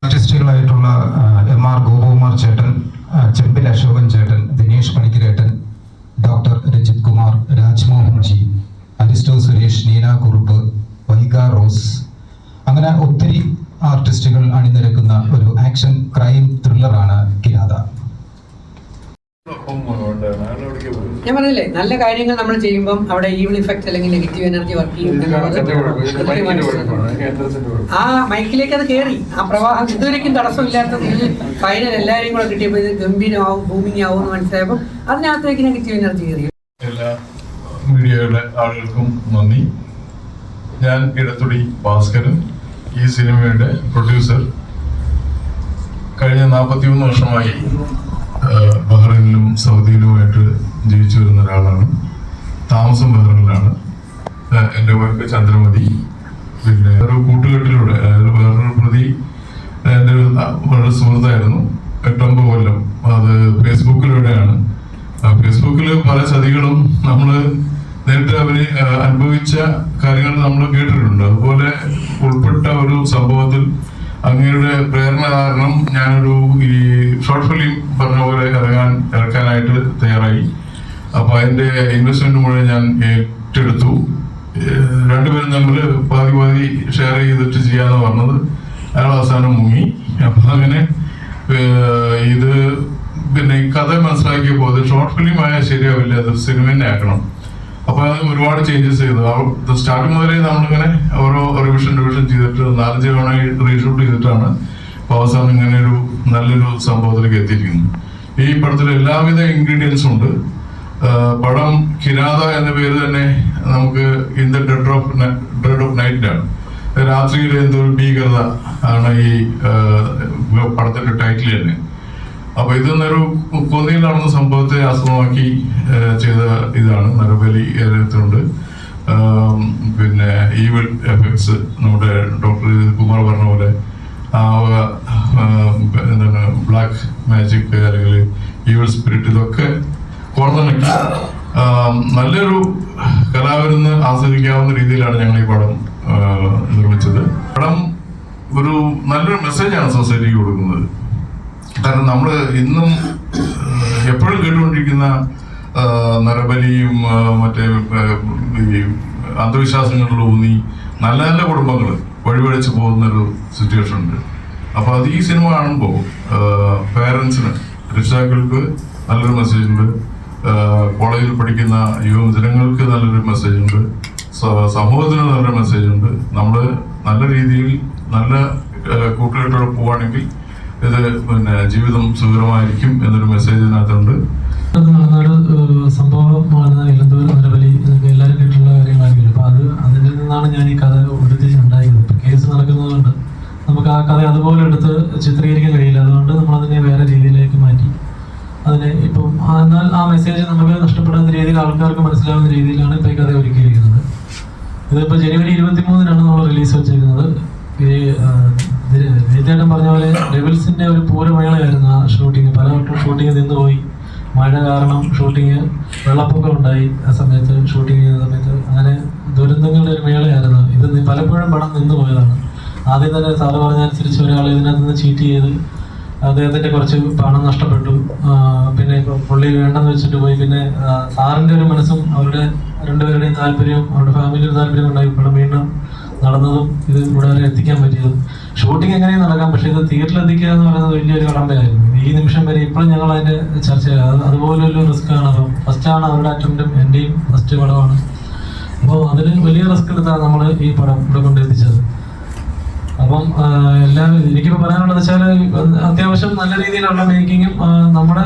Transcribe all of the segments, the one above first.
ആർട്ടിസ്റ്റുകളായിട്ടുള്ള MR Gopakumar ചേട്ടൻ, ചെമ്പിൽ അശോകൻ ചേട്ടൻ, ദിനേഷ് പണിക്കരേട്ടൻ, ഡോക്ടർ രജിത് കുമാർ, രാജ്മോഹൻ ജി, അരിസ്റ്റോ സുരേഷ്, നീന കുറുപ്പ്, വൈഗ റോസ്, അങ്ങനെ ഒത്തിരി ആർട്ടിസ്റ്റുകൾ അണിനിരക്കുന്ന ഒരു ആക്ഷൻ ക്രൈം ത്രില്ലറാണ് കിരാത. ഞാൻ പറഞ്ഞില്ലേ, നല്ല കാര്യങ്ങൾ നമ്മൾ ചെയ്യുമ്പം അവിടെ ഈവിൾ ഇഫക്റ്റ് അല്ലെങ്കിൽ നെഗറ്റീവ് എനർജി വർക്ക് ചെയ്യും. ആ മൈക്കിലേക്ക് അത് കയറി, ആ പ്രവാഹം ഇതുവരെയ്ക്കും തടസ്സമില്ലാത്ത ഫൈനൽ എല്ലാവരെയും കൂടെ കിട്ടിയപ്പോൾ ഇത് ഗംഭീരമാവും, ബൂമിങ് ആവും എന്ന് മനസ്സിലായപ്പോൾ അതിനകത്തേക്ക് നെഗറ്റീവ് എനർജി കയറി. എല്ലാ മീഡിയയുടെ ആളുകൾക്കും നന്ദി. ഞാൻ ഇടത്തൊടി ഭാസ്കരൻ, ഈ സിനിമയുടെ പ്രൊഡ്യൂസർ. കഴിഞ്ഞ 41 വർഷമായി ബഹ്റൈനിലും സൗദിയിലുമായിട്ട് ജീവിച്ചു വരുന്ന ഒരാളാണ്. താമസം ബഹ്റൈനിലാണ്. എൻ്റെ വൈഫ് ചന്ദ്രമതി. പിന്നെ ഒരു കൂട്ടുകെട്ടിലൂടെ, വേറൊരു പ്രതി എൻ്റെ വളരെ സുഹൃത്തായിരുന്നു. 8-9 കൊല്ലം അത് ഫേസ്ബുക്കിലൂടെയാണ്. ഫേസ്ബുക്കിൽ പല ചതികളും നമ്മൾ നേരിട്ട് അവര് അനുഭവിച്ച കാര്യങ്ങൾ നമ്മൾ കേട്ടിട്ടുണ്ട്. അതുപോലെ ഉൾപ്പെട്ട ഒരു സംഭവത്തിൽ അങ്ങയുടെ പ്രേരണ കാരണം ഞാനൊരു ഈ ഷോർട്ട് ഫിലിം പറഞ്ഞ പോലെ ഇറക്കാനായിട്ട് തയ്യാറായി. അപ്പൊ അതിന്റെ ഇൻവെസ്റ്റ്മെന്റ് മുഴുവൻ ഞാൻ ഏറ്റെടുത്തു. രണ്ടുപേരും തമ്മിൽ പാതി ഷെയർ ചെയ്തിട്ട് ചെയ്യാന്ന് പറഞ്ഞത്. അയാൾ അവസാനം മുങ്ങി. അപ്പൊ അങ്ങനെ ഇത് പിന്നെ ഈ കഥ മനസ്സിലാക്കിയപ്പോൾ അത് ഷോർട്ട് ഫിലിം ആയാൽ ശരിയാവില്ല, അത് സിനിമ തന്നെ ആക്കണം. അപ്പൊ അത് ഒരുപാട് ചേഞ്ചസ് ചെയ്തു. സ്റ്റാർട്ടിങ് മുതലേ നമ്മളിങ്ങനെ ഓരോ റിവിഷൻ ചെയ്തിട്ട് 4 തവണ റീഷൂട്ട് ചെയ്തിട്ടാണ് ഇപ്പൊ അവസാനം ഇങ്ങനെ ഒരു നല്ലൊരു സംഭവത്തിലേക്ക് എത്തിയിരിക്കുന്നത്. ഈ പടത്തിൽ എല്ലാവിധ ഇൻഗ്രീഡിയൻസും ഉണ്ട്. പടം കിരാത എന്ന പേര് തന്നെ നമുക്ക് ഇൻ ദ ഡെഡ് ഓഫ് നൈറ്റിലാണ്. രാത്രിയിൽ എന്തൊരു ഭീകരത ആണ് ഈ പടത്തിന്റെ ടൈറ്റിൽ തന്നെ. അപ്പൊ ഇതൊന്നൊരു കൊന്നിയിൽ നടന്ന സംഭവത്തെ ആസ്പദമാക്കി ചെയ്ത ഇതാണ്. നരബലി ഏരിയത്തിലുണ്ട്. പിന്നെ ഈവിൾ എഫക്ട്സ്, നമ്മുടെ ഡോക്ടർ കുമാർ പറഞ്ഞ പോലെ എന്താണ് ബ്ലാക്ക് മാജിക് അല്ലെങ്കിൽ ഈവിൾ സ്പിരിറ്റ്, ഇതൊക്കെ കോർത്തിണക്കി നല്ലൊരു കലാവിരുന്ന് ആസ്വദിക്കാവുന്ന രീതിയിലാണ് ഞങ്ങൾ ഈ പടം നിർമ്മിച്ചത്. പടം ഒരു നല്ലൊരു മെസ്സേജാണ് സൊസൈറ്റിക്ക് കൊടുക്കുന്നത്. കാരണം നമ്മൾ ഇന്നും എപ്പോഴും കേട്ടുകൊണ്ടിരിക്കുന്ന നരബലിയും മറ്റേ ഈ അന്ധവിശ്വാസങ്ങളിലൂന്നി നല്ല നല്ല കുടുംബങ്ങൾ വഴിവഴിച്ച് പോകുന്നൊരു സിറ്റുവേഷൻ ഉണ്ട്. അപ്പൊ അത് ഈ സിനിമ കാണുമ്പോൾ പേരൻസിന്, രക്ഷിതാക്കൾക്ക് നല്ലൊരു മെസ്സേജ് ഉണ്ട്. കോളേജിൽ പഠിക്കുന്ന യുവജനങ്ങൾക്ക് നല്ലൊരു മെസ്സേജ് ഉണ്ട്. സമൂഹത്തിന് നല്ലൊരു മെസ്സേജ് ഉണ്ട്. നമ്മൾ നല്ല രീതിയിൽ നല്ല കൂട്ടുകെട്ടോടെ പോവുകയാണെങ്കിൽ ഇത് പിന്നെ ജീവിതം സുഖകരമായിരിക്കും എന്നൊരു മെസ്സേജ് ഇതിനകത്തുണ്ട്. നടന്നൊരു സംഭവമാണ് ഇലന്തൂർ നരബലി. എല്ലാവരും കേട്ടിട്ടുള്ള കാര്യങ്ങളായിരിക്കും. അപ്പൊ അതിൽ നിന്നാണ് ഞാൻ ഈ കഥ ഉരുത്തിരിച്ചുണ്ടായത്. ഇപ്പൊ കേസ് നടക്കുന്നതുകൊണ്ട് നമുക്ക് ആ കഥ അതുപോലെ എടുത്ത് ചിത്രീകരിക്കാൻ കഴിയില്ല. അതുകൊണ്ട് നമ്മൾ അതിനെ വേറെ രീതിയിലേക്ക് മാറ്റി അതിനെ ഇപ്പം എന്നാൽ ആ മെസ്സേജ് നമുക്ക് നഷ്ടപ്പെടാത്ത രീതിയിൽ ആൾക്കാർക്ക് മനസ്സിലാവുന്ന രീതിയിലാണ് ഇപ്പൊ ഈ കഥ ഒരുക്കിയിരിക്കുന്നത്. ഇതിപ്പോ ജനുവരി 23-നാണ് നമ്മൾ റിലീസ് വെച്ചിരിക്കുന്നത്. ഈ നേരത്തേട്ടൻ പറഞ്ഞ പോലെ ഡെവിൾസിന്റെ ഒരു പൂരമേളയായിരുന്നു ആ ഷൂട്ടിങ്. പലവട്ടം ഷൂട്ടിങ് നിന്നുപോയി. മഴ കാരണം ഷൂട്ടിങ്, വെള്ളപ്പൊക്കം ഉണ്ടായി ആ സമയത്ത്, ഷൂട്ടിങ് ചെയ്യുന്ന സമയത്ത്. അങ്ങനെ ദുരന്തങ്ങളുടെ ഒരു മേളയായിരുന്നു ഇത്. പലപ്പോഴും പടം നിന്നു പോയതാണ്. ആദ്യം തന്നെ സാറ് പറഞ്ഞനുസരിച്ച് ഒരാൾ ഇതിനകത്ത് നിന്ന് ചീറ്റ് ചെയ്ത് അദ്ദേഹത്തിന്റെ കുറച്ച് പണം നഷ്ടപ്പെട്ടു. പിന്നെ ഇപ്പൊ പുള്ളി വേണ്ടെന്ന് വെച്ചിട്ട് പോയി. പിന്നെ സാറിന്റെ ഒരു മനസ്സും അവരുടെ രണ്ടുപേരുടെയും താല്പര്യവും അവരുടെ ഫാമിലിയുടെ താല്പര്യം ഉണ്ടായി പടം വീണ്ടും നടന്നതും ഇത് ഇവിടെ വരെ എത്തിക്കാൻ പറ്റിയതും. ഷൂട്ടിംഗ് എങ്ങനെയും നടക്കാം, പക്ഷെ ഇത് തിയേറ്ററിൽ എത്തിക്കുക എന്ന് പറയുന്നത് വലിയൊരു കടമ്പയായിരുന്നു. ഈ നിമിഷം വരെ ഇപ്പോഴും ഞങ്ങൾ അതിന്റെ ചർച്ച അതുപോലെ ഒരു റിസ്ക് ആണ്. അപ്പം ഫസ്റ്റാണ് അവരുടെ അറ്റംപ്റ്റും എന്റെയും ഫസ്റ്റ് പടമാണ്. അപ്പോൾ അതിൽ വലിയ റിസ്ക് എടുത്താണ് നമ്മൾ ഈ പടം ഇവിടെ കൊണ്ടെത്തിച്ചത്. അപ്പം എനിക്കിപ്പോൾ പറയാനുള്ളത് വെച്ചാൽ അത്യാവശ്യം നല്ല രീതിയിലുള്ള മേക്കിങ്ങും നമ്മുടെ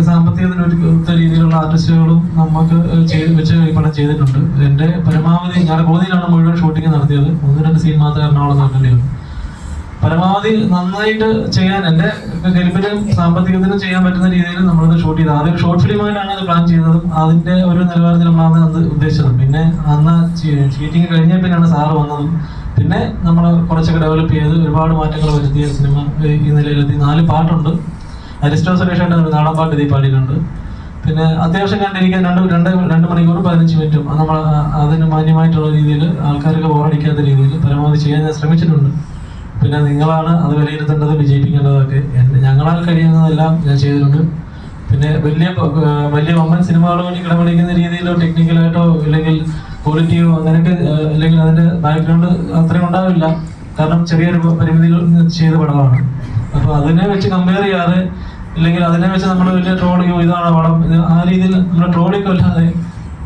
സാമ്പത്തികത്തിന് ഒരു രീതിയിലുള്ള ആർട്ടിസ്റ്റുകളും നമുക്ക് വെച്ച് ഈ പടം ചെയ്തിട്ടുണ്ട്. എൻ്റെ പരമാവധി ഞാൻ കോന്നിയിലാണ് മുഴുവൻ ഷൂട്ടിങ് നടത്തിയത്. 1-2 സീൻ മാത്രമേ എറണാകുളം നടക്കേണ്ടി വന്നു. പരമാവധി നന്നായിട്ട് ചെയ്യാൻ എൻ്റെ കലിപ്പിനും സാമ്പത്തികത്തിനും ചെയ്യാൻ പറ്റുന്ന രീതിയിൽ നമ്മളത് ഷൂട്ട് ചെയ്തത്. ആദ്യം ഷോർട്ട് ഫിലിമായിട്ടാണ് അത് പ്ലാൻ ചെയ്തതും അതിൻ്റെ ഒരു നിലവാരത്തിൽ നമ്മളാണ് അത് ഉദ്ദേശിച്ചതും. പിന്നെ അന്ന് ഷീറ്റിങ് കഴിഞ്ഞ പിന്നെയാണ് സാറ് വന്നതും. പിന്നെ നമ്മൾ കുറച്ചൊക്കെ ഡെവലപ്പ് ചെയ്ത് ഒരുപാട് മാറ്റങ്ങൾ വരുത്തിയ സിനിമ ഈ നിലയിലെത്തി. 4 പാട്ടുണ്ട്. അരിസ്റ്റോ സുരേഷായിട്ട് ഒരു നാടൻ പാട്ട് ഇതിൽ പാടിയിട്ടുണ്ട്. പിന്നെ അത്യാവശ്യം കണ്ടിരിക്കാൻ 2 മണിക്കൂർ 15 മിനിറ്റും നമ്മൾ അതിന് മാന്യമായിട്ടുള്ള രീതിയിൽ ആൾക്കാർക്ക് ബോറടിക്കാത്ത രീതിയിൽ പരമാവധി ചെയ്യാൻ ഞാൻ ശ്രമിച്ചിട്ടുണ്ട്. പിന്നെ നിങ്ങളാണ് അത് വിലയിരുത്തേണ്ടത്, വിജയിപ്പിക്കേണ്ടതൊക്കെ. ഞങ്ങളാൽ കഴിയുന്നതെല്ലാം ഞാൻ ചെയ്തിട്ടുണ്ട്. പിന്നെ വലിയ വമ്പൻ സിനിമകളുമായി കിടപിടിക്കുന്ന രീതിയിലോ ടെക്നിക്കലായിട്ടോ ഇല്ലെങ്കിൽ ക്വാളിറ്റിയോ അങ്ങനെയൊക്കെ അല്ലെങ്കിൽ അതിന്റെ ബാക്ക്ഗ്രൗണ്ട് അത്രയും ഉണ്ടാവില്ല. കാരണം ചെറിയൊരു പരിമിതികൾ ചെയ്ത പടമാണ്. അപ്പോൾ അതിനെ വെച്ച് കമ്പയർ ചെയ്യാതെ ഇല്ലെങ്കിൽ അതിനെ വെച്ച് നമ്മൾ വലിയ ട്രോളിയോ ഇതാണ് പടം ആ രീതിയിൽ നമ്മൾ ട്രോളിയൊക്കെ അല്ലാതെ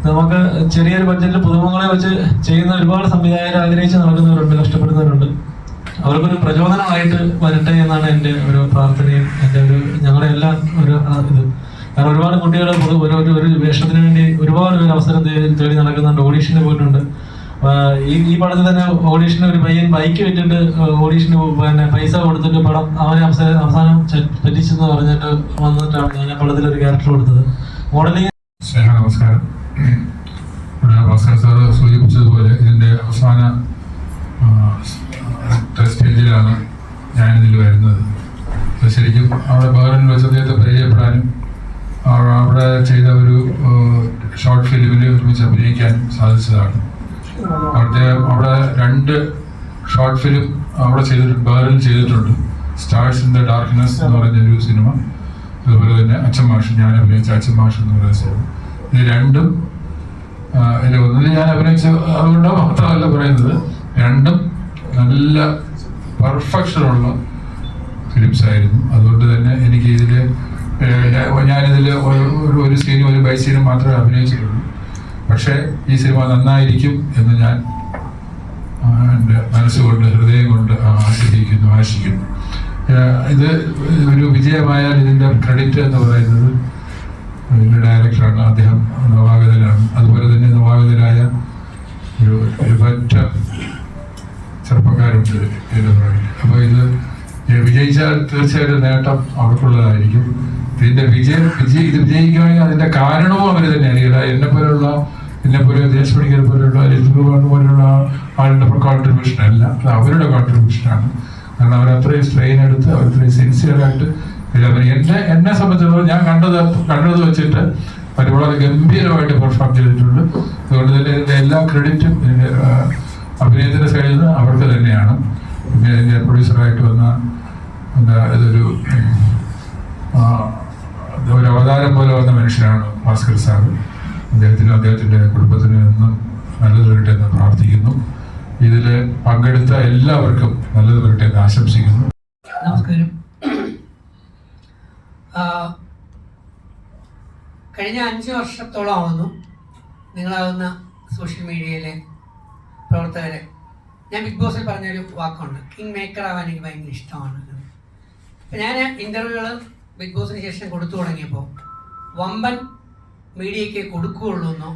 നമുക്ക് ചെറിയൊരു ബഡ്ജറ്റിൽ പുതുമുഖങ്ങളെ വെച്ച് ചെയ്യുന്ന ഒരുപാട് സംവിധായകർ ആഗ്രഹിച്ച് നടക്കുന്നവരുണ്ട്, കഷ്ടപ്പെടുന്നവരുണ്ട്. അവർക്കൊരു പ്രചോദനമായിട്ട് വരട്ടെ എന്നാണ് എൻ്റെ ഒരു പ്രാർത്ഥനയും എൻ്റെ ഞങ്ങളുടെ എല്ലാം ഒരു ഇത്. കാരണം ഒരുപാട് കുട്ടികൾ ഒരു വേഷത്തിന് വേണ്ടി ഒരുപാട് പേര് അവസരം തേടി നടക്കുന്നുണ്ട്, ഓഡീഷന് പോയിട്ടുണ്ട്. ഈ പടത്തിൽ തന്നെ ഓഡീഷന് ഒരു പയ്യൻ ബൈക്ക് വിറ്റിട്ട് ഓഡീഷന് പിന്നെ പൈസ കൊടുത്തിട്ട് പടം അവനെ അവസാനം പറ്റിച്ചെന്ന് പറഞ്ഞിട്ട് വന്നിട്ടാണ് ഞാൻ ആ പടത്തിൽ ഒരു ക്യാരക്ടർ കൊടുത്തത്. മോഡലിംഗ്. നമസ്കാരം. ഭാസ്കർ സാർ സൂചിപ്പിച്ചതുപോലെ ഇതിൻ്റെ അവസാന സ്റ്റേജിലാണ് ഞാനിതിൽ വരുന്നത്. ശരിക്കും അവിടെ ബഹ്റിനിൽ വെച്ച് അദ്ദേഹത്തെ പരിചയപ്പെടാനും അവിടെ ചെയ്ത ഒരു ഷോർട്ട് ഫിലിമിൽ ഒരുമിച്ച് അഭിനയിക്കാനും സാധിച്ചതാണ്. അവിടെ 2 ഷോർട്ട് ഫിലിം അവിടെ ചെയ്തിട്ടുണ്ട്, ബഹ്റിനിൽ ചെയ്തിട്ടുണ്ട്. സ്റ്റാർസ് ഇൻ ദ ഡാർക്ക്നെസ് എന്ന് പറഞ്ഞൊരു സിനിമ, അതുപോലെ തന്നെ അച്ഛൻമാഷ്, ഞാൻ അഭിനയിച്ച അച്ഛൻമാഷ് എന്ന് പറയുന്ന സിനിമ. ഇത് രണ്ടും ഒന്നിൽ ഞാൻ അഭിനയിച്ച അതുകൊണ്ട് മാത്രമല്ല പറയുന്നത്, രണ്ടും നല്ല പെർഫെക്ഷനുള്ള ഫിലിംസ് ആയിരുന്നു. അതുകൊണ്ട് തന്നെ എനിക്ക് ഞാനിതിൽ ഒരു സീനും ഒരു ബൈ സീനും മാത്രമേ അഭിനയിച്ചിട്ടുള്ളൂ. പക്ഷേ ഈ സിനിമ നന്നായിരിക്കും എന്ന് ഞാൻ എൻ്റെ മനസ്സുകൊണ്ട് ഹൃദയം കൊണ്ട് ആശിക്കുന്നു. ഇത് ഒരു വിജയമായാൽ ഇതിൻ്റെ ക്രെഡിറ്റ് എന്ന് പറയുന്നത് ഇതിൻ്റെ ഡയറക്ടറാണ്. അദ്ദേഹം നവാഗതനാണ്. അതുപോലെ തന്നെ നവാഗതനായ ഒരു പറ്റ ചെറുപ്പക്കാരുണ്ട് അപ്പോൾ ഇത് വിജയിച്ചാൽ തീർച്ചയായിട്ടും നേട്ടം അവർക്കുള്ളതായിരിക്കും. ഇതിന്റെ ഇത് വിജയിക്കുകയാണെങ്കിൽ അതിന്റെ കാരണവും അവർ തന്നെയാണ്. എന്നെപ്പോലെ ദേശ് പണിക്കരെ പോലെയുള്ള പോലെയുള്ള ആളുടെ കോൺട്രിബ്യൂഷൻ അല്ല, അത് അവരുടെ കോൺട്രിബ്യൂഷനാണ്. കാരണം അവർ അത്രയും സ്ട്രെയിൻ എടുത്ത് അവർ അത്രയും സിൻസിയറായിട്ട് എന്നെ സംബന്ധിച്ചിടത്തോളം ഞാൻ കണ്ടത് വെച്ചിട്ട് അവർ വളരെ ഗംഭീരമായിട്ട് പെർഫോം ചെയ്തിട്ടുണ്ട്. അതുകൊണ്ട് തന്നെ ഇതിന്റെ എല്ലാ ക്രെഡിറ്റും ഇതിന്റെ അഭിനയത്തിന്റെ സൈഡിൽ നിന്ന് അവർക്ക് തന്നെയാണ്. പിന്നെ ഇതിന്റെ പ്രൊഡ്യൂസറായിട്ട് വന്ന ഇതൊരു അവതാരം പോലെ വന്ന മനുഷ്യനാണ് ഭാസ്കർ സാർ. അദ്ദേഹത്തിൻ്റെ കുടുംബത്തിന് എന്നും നല്ലത് വരട്ടെ എന്ന് പ്രാർത്ഥിക്കുന്നു. ഇതിൽ പങ്കെടുത്ത എല്ലാവർക്കും നല്ലത് വരട്ടെ എന്ന് ആശംസിക്കുന്നു. നമസ്കാരം. കഴിഞ്ഞ 5 വർഷത്തോളം ആവുന്നു നിങ്ങളാവുന്ന സോഷ്യൽ മീഡിയയിലെ പ്രവർത്തകരെ ഞാൻ ബിഗ് ബോസിൽ പറഞ്ഞൊരു വാക്കുണ്ട്, കിങ് മേക്കർ ആവാൻ എനിക്ക് ഭയങ്കര ഇഷ്ടമാണ്. ഇപ്പം ഞാൻ ഇൻ്റർവ്യൂകൾ ബിഗ് ബോസിന് ശേഷം കൊടുത്തു തുടങ്ങിയപ്പോൾ വമ്പൻ മീഡിയയ്ക്ക് കൊടുക്കുകയുള്ളൂ എന്നോ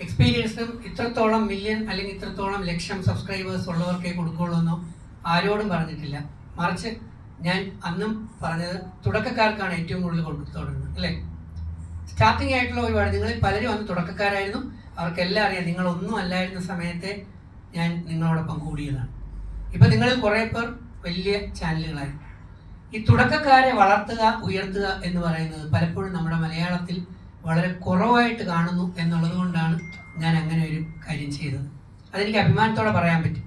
എക്സ്പീരിയൻസും ഇത്രത്തോളം മില്യൺ അല്ലെങ്കിൽ ഇത്രത്തോളം ലക്ഷം സബ്സ്ക്രൈബേഴ്സ് ഉള്ളവർക്കേ കൊടുക്കുകയുള്ളൂ എന്നോ ആരോടും പറഞ്ഞിട്ടില്ല. മറിച്ച് ഞാൻ അന്നും പറഞ്ഞത് തുടക്കക്കാർക്കാണ് ഏറ്റവും കൂടുതൽ കൊടുത്തു തുടങ്ങുന്നത്, അല്ലേ? സ്റ്റാർട്ടിംഗ് ആയിട്ടുള്ള ഒരുപാട് നിങ്ങളിൽ പലരും അന്ന് തുടക്കക്കാരായിരുന്നു. അവർക്കെല്ലാം അറിയാം നിങ്ങളൊന്നും അല്ലായിരുന്ന സമയത്തെ ഞാൻ നിങ്ങളോടൊപ്പം കൂടിയതാണ്. ഇപ്പം നിങ്ങളിൽ കുറേ പേർ വലിയ ചാനലുകളായി. ഈ തുടക്കക്കാരെ വളർത്തുക, ഉയർത്തുക എന്ന് പറയുന്നത് പലപ്പോഴും നമ്മുടെ മലയാളത്തിൽ വളരെ കുറവായിട്ട് കാണുന്നു എന്നുള്ളത് കൊണ്ടാണ് ഞാൻ അങ്ങനെ ഒരു കാര്യം ചെയ്തത്. അതെനിക്ക് അഭിമാനത്തോടെ പറയാൻ പറ്റും.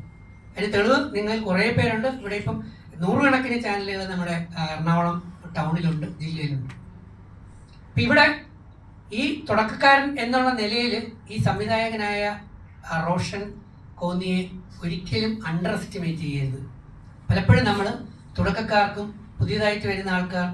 അതിന് തെളിവ് നിങ്ങളിൽ കുറേ പേരുണ്ട്. ഇവിടെ ഇപ്പം 100 കണക്കിന് ചാനലുകൾ നമ്മുടെ എറണാകുളം ടൗണിലുണ്ട്, ജില്ലയിലുണ്ട്. അപ്പം ഇവിടെ ഈ തുടക്കക്കാരൻ എന്നുള്ള നിലയിൽ ഈ സംവിധായകനായ റോഷൻ കോന്നിയെ ഒരിക്കലും അണ്ടർ എസ്റ്റിമേറ്റ് ചെയ്യരുത്. പലപ്പോഴും നമ്മൾ തുടക്കക്കാർക്കും പുതിയതായിട്ട് വരുന്ന ആൾക്കാർ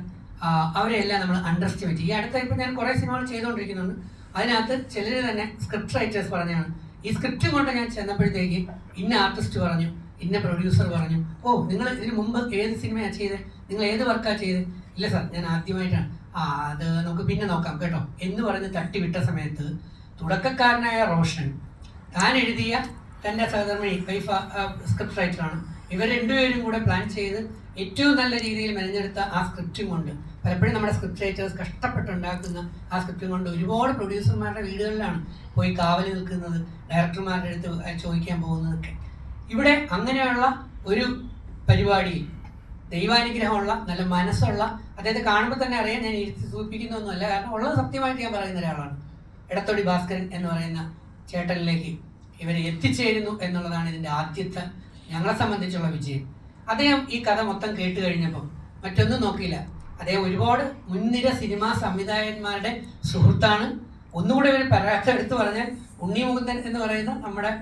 അവരെല്ലാം നമ്മൾ അണ്ടർ എസ്റ്റിമേറ്റ് ചെയ്യും. ഈ അടുത്ത ഇപ്പം ഞാൻ കുറേ സിനിമകൾ ചെയ്തുകൊണ്ടിരിക്കുന്നുണ്ട്. അതിനകത്ത് ചിലർ തന്നെ സ്ക്രിപ്റ്റ് റൈറ്റേഴ്സ് പറഞ്ഞാണ്, ഈ സ്ക്രിപ്റ്റും കൊണ്ട് ഞാൻ ചെന്നപ്പോഴത്തേക്ക് ഇന്ന ആർട്ടിസ്റ്റ് പറഞ്ഞു, ഇന്ന പ്രൊഡ്യൂസർ പറഞ്ഞു, ഓ നിങ്ങൾ ഇതിന് മുമ്പ് ഏത് സിനിമയാണ് ചെയ്തത്, നിങ്ങൾ ഏത് വർക്കാണ് ചെയ്തത്? ഇല്ല സാർ, ഞാൻ ആദ്യമായിട്ടാണ്. അത് നമുക്ക് പിന്നെ നോക്കാം കേട്ടോ എന്ന് പറഞ്ഞ് തട്ടിവിട്ട സമയത്ത് തുടക്കക്കാരനായ റോഷൻ താൻ എഴുതിയ തൻ്റെ സഹധർമ്മിണി വൈഫ് സ്ക്രിപ്റ്റ് റൈറ്ററാണ്. ഇവർ രണ്ടുപേരും കൂടെ പ്ലാൻ ചെയ്ത് ഏറ്റവും നല്ല രീതിയിൽ മെനഞ്ഞെടുത്ത ആ സ്ക്രിപ്റ്റും കൊണ്ട് പലപ്പോഴും നമ്മുടെ സ്ക്രിപ്റ്റ് റൈറ്റേഴ്സ് കഷ്ടപ്പെട്ടുണ്ടാക്കുന്ന ആ സ്ക്രിപ്റ്റും കൊണ്ട് ഒരുപാട് പ്രൊഡ്യൂസർമാരുടെ വീടുകളിലാണ് പോയി കാവൽ നിൽക്കുന്നത്, ഡയറക്ടർമാരുടെ അടുത്ത് ചോദിക്കാൻ പോകുന്നതൊക്കെ. ഇവിടെ അങ്ങനെയുള്ള ഒരു പരിപാടിയിൽ ദൈവാനുഗ്രഹമുള്ള നല്ല മനസ്സുള്ള അദ്ദേഹത്തെ കാണുമ്പോൾ തന്നെ അറിയാം ഞാൻ ഇരുത്തി സൂചിപ്പിക്കുന്നൊന്നുമല്ല, കാരണം ഉള്ളത് സത്യമായിട്ട് ഞാൻ പറയുന്ന ഒരാളാണ്. എടത്തൊടി ഭാസ്കരൻ എന്ന് പറയുന്ന ചേട്ടനിലേക്ക് ഇവരെ എത്തിച്ചേരുന്നു എന്നുള്ളതാണ് ഇതിൻ്റെ ആദ്യത്തെ ഞങ്ങളെ സംബന്ധിച്ചുള്ള വിജയം. അദ്ദേഹം ഈ കഥ മൊത്തം കേട്ട് കഴിഞ്ഞപ്പോൾ മറ്റൊന്നും നോക്കിയില്ല. അദ്ദേഹം ഒരുപാട് മുൻനിര സിനിമാ സംവിധായകന്മാരുടെ സുഹൃത്താണ്. ഒന്നുകൂടെ ഒരു പരാതി എടുത്തു പറഞ്ഞാൽ ഉണ്ണി മുകുന്ദൻ എന്ന് പറയുന്ന നമ്മുടെ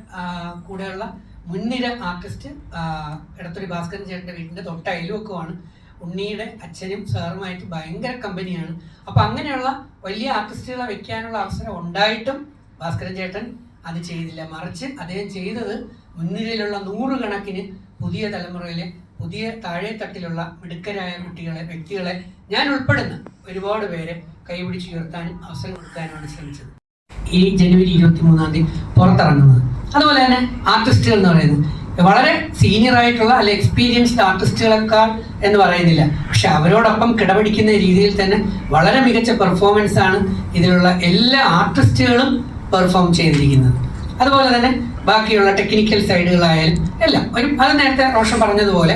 കൂടെയുള്ള മുൻനിര ആർട്ടിസ്റ്റ് എടത്തൊടി ഭാസ്കരൻ ചേട്ടൻ്റെ വീട്ടിൻ്റെ തൊട്ട അയൽവക്കമാണ്. ഉണ്ണിയുടെ അച്ഛനും സാറുമായിട്ട് ഭയങ്കര കമ്പനിയാണ്. അപ്പം അങ്ങനെയുള്ള വലിയ ആർട്ടിസ്റ്റുകളെ വെക്കാനുള്ള അവസരം ഉണ്ടായിട്ടും ഭാസ്കരൻ ചേട്ടൻ അത് ചെയ്തില്ല. മറിച്ച് അദ്ദേഹം ചെയ്തത് മുൻനിരയിലുള്ള 100 കണക്കിന് പുതിയ തലമുറയിലെ പുതിയ താഴെത്തട്ടിലുള്ള മിടുക്കരായ കുട്ടികളെ, വ്യക്തികളെ, ഞാൻ ഉൾപ്പെടുന്ന ഒരുപാട് പേരെ കൈപിടിച്ചുയർത്താനും അവസരം കൊടുക്കാനുമാണ് ശ്രമിച്ചത്. ഈ ജനുവരി 23 പുറത്തിറങ്ങുന്നത്. അതുപോലെ തന്നെ ആർട്ടിസ്റ്റുകൾ എന്ന് പറയുന്നത് വളരെ സീനിയർ ആയിട്ടുള്ള അല്ലെ എക്സ്പീരിയൻസ്ഡ് ആർട്ടിസ്റ്റുകളെക്കാൾ എന്ന് പറയുന്നില്ല, പക്ഷെ അവരോടൊപ്പം കിടപിടിക്കുന്ന രീതിയിൽ തന്നെ വളരെ മികച്ച പെർഫോമൻസ് ആണ് ഇതിലുള്ള എല്ലാ ആർട്ടിസ്റ്റുകളും പെർഫോം ചെയ്തിരിക്കുന്നത്. അതുപോലെ തന്നെ ബാക്കിയുള്ള ടെക്നിക്കൽ സൈഡുകളായാലും എല്ലാം അത് നേരത്തെ റോഷൻ പറഞ്ഞതുപോലെ